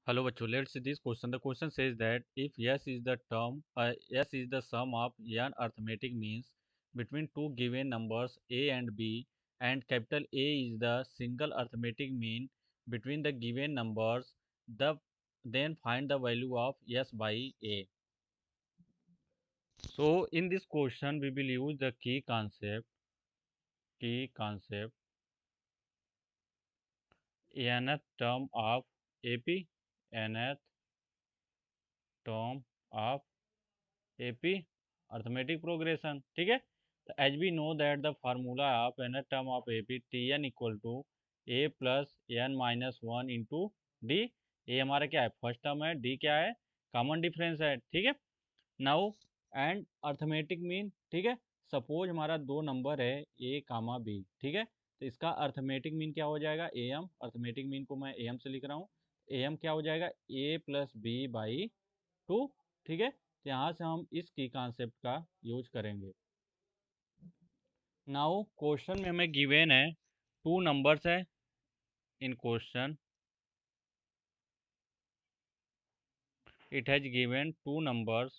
Hello, bachcho. Let's see this question. The question says that if yes is the term, yes is the sum of n arithmetic means between two given numbers a and b, and capital A is the single arithmetic mean between the given numbers, the then find the value of yes by a. So in this question, we will use the key concept, nth term of AP, nth term of AP arithmetic progression. ठीक है, तो as we know that the formula of n term of AP TN equal to A plus n minus one into d. A हमारा क्या है, first term है, D क्या है, common difference है। ठीक है, नाउ एंड अर्थमेटिक मीन। ठीक है, सपोज हमारा दो नंबर है ए कामा बी। ठीक है, तो इसका अर्थमेटिक मीन क्या हो जाएगा, ए एम। अर्थमेटिक मीन को मैं ए एम से लिख रहा हूँ। ए एम क्या हो जाएगा, ए प्लस बी बाई टू। ठीक है, तो यहाँ से हम इस की कॉन्सेप्ट का यूज करेंगे। नाउ क्वेश्चन में हमें गिवन है टू नंबर्स है। In question it has given two number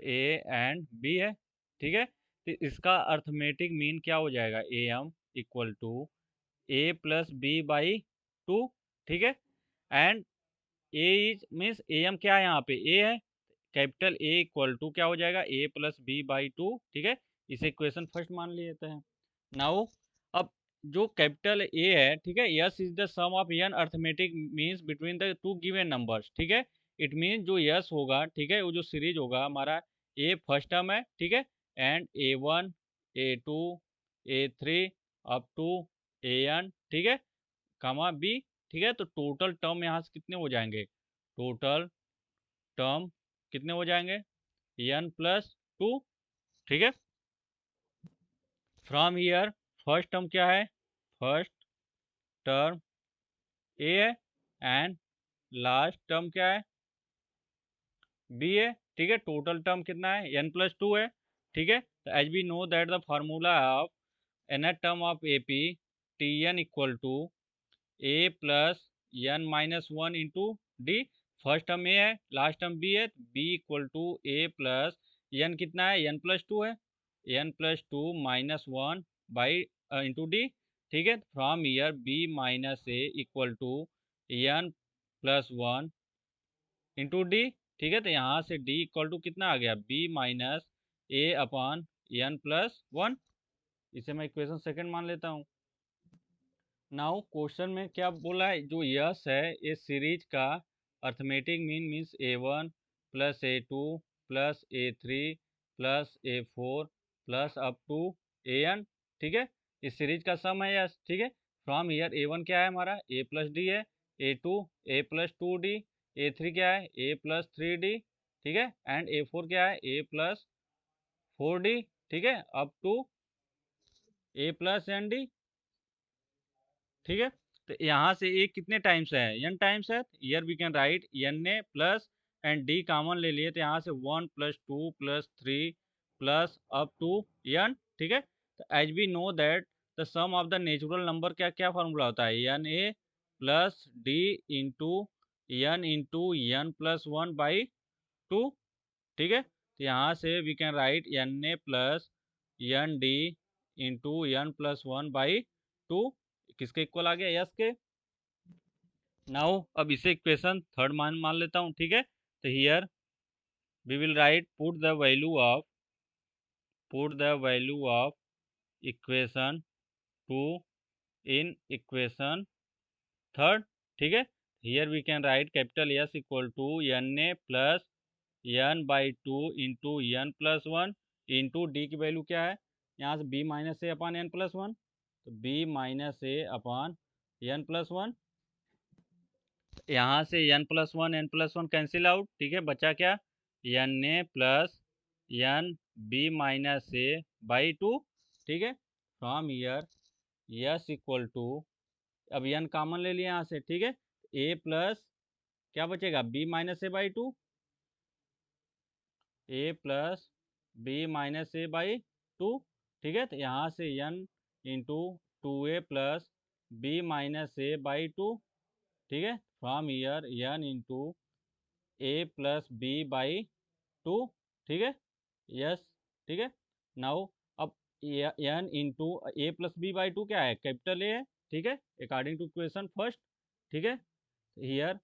a and b है। ठीक है, तो इसका अर्थमेटिक मीन क्या हो जाएगा, A M equal to A plus B by two. ठीक है, and A is means A M क्या है, यहाँ पे ए है, कैपिटल ए इक्वल टू क्या हो जाएगा, ए प्लस बी बाई टू। ठीक है, इसे इक्वेशन फर्स्ट मान लेते हैं। नाउ अब जो कैपिटल ए है, ठीक है, S is the sum of an arithmetic means between the two given numbers. ठीक है, इट मीन जो यस होगा, ठीक है, वो जो सीरीज होगा हमारा, ए फर्स्ट टर्म है, ठीक है, and A1 A2 A3 up to AN। ठीक है, कामा बी। ठीक है, तो टोटल टर्म यहाँ से कितने हो जाएंगे, टोटल टर्म कितने हो जाएंगे, n प्लस टू। ठीक है, फ्रॉम ईयर फर्स्ट टर्म क्या है, फर्स्ट टर्म ए है, एंड लास्ट टर्म क्या है, बी है। ठीक है, टोटल टर्म कितना है, n प्लस टू है। ठीक है, तो as we know that the formula of nth term of AP Tn equal to A plus n minus one into d. First term a है, लास्ट टर्म बी है, b equal to A plus n कितना है, n plus two है, n plus two minus one by into d. ठीक है, from here b minus a equal to n plus one into d. ठीक है, तो यहाँ से डी इक्वल टू कितना आ गया, B minus A upon N plus one. इसे मैं इक्वेशन सेकंड मान लेता हूँ। नाउ क्वेश्चन में क्या बोला है, जो यस है ये सीरीज का arithmetic mean means A1 plus A2 plus A3 plus A4 plus up to AN। ठीक है, इस सीरीज का सम है यस। ठीक है, फ्रॉम ईयर A1 क्या है हमारा, A प्लस डी है, A2 A plus two D, A3 क्या है, A प्लस थ्री डी। ठीक है, एंड A4 क्या है, A प्लस फोर डी। ठीक है, up to A plus N D. ठीक है, तो यहाँ से ए कितने टाइम्स है, एन टाइम्स है, here we can write N A plus and D common ले लिए, तो यहाँ से one plus two plus three plus up to N. ठीक है, तो as we know that the sum of the natural number क्या क्या फार्मूला होता है, N A plus D into N plus one by two. ठीक है, तो यहाँ से we can write N A plus N D into N plus one by two. किसके इक्वल आ गया, यस के। नाउ अब इसे इक्वेशन थर्ड मान मान लेता हूँ। ठीक है, तो here we will write put the value of equation two in equation third. ठीक है, here we can write capital S equal to N A plus N by two into N plus one into D की value क्या है, यहाँ से B minus A upon N plus one, तो B minus A upon N plus one. यहाँ से n plus one cancel out. ठीक है, बचा क्या, N A plus N B minus A by two. ठीक है, from here S equal to, अब एन कॉमन ले लिया यहाँ से। ठीक है, ए प्लस क्या बचेगा, B minus A by two, A plus B minus A by two. ठीक है, तो यहाँ से N into two A plus B minus A by two, ठीक है, from here N into A plus B by two, ठीक है, yes, ठीक है। नाउ अब N into A plus B by two क्या है, कैपिटल ए है, ठीक है, अकॉर्डिंग टू इक्वेशन फर्स्ट, ठीक है, here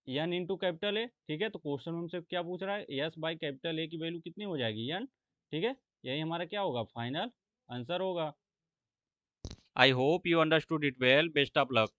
N into capital A, ठीक है। तो क्वेश्चन हमसे क्या पूछ रहा है, एस बाई कैपिटल ए की वैल्यू कितनी हो जाएगी, एन, ठीक है। यही हमारा क्या होगा, फाइनल आंसर होगा। I hope you understood it well, best of luck.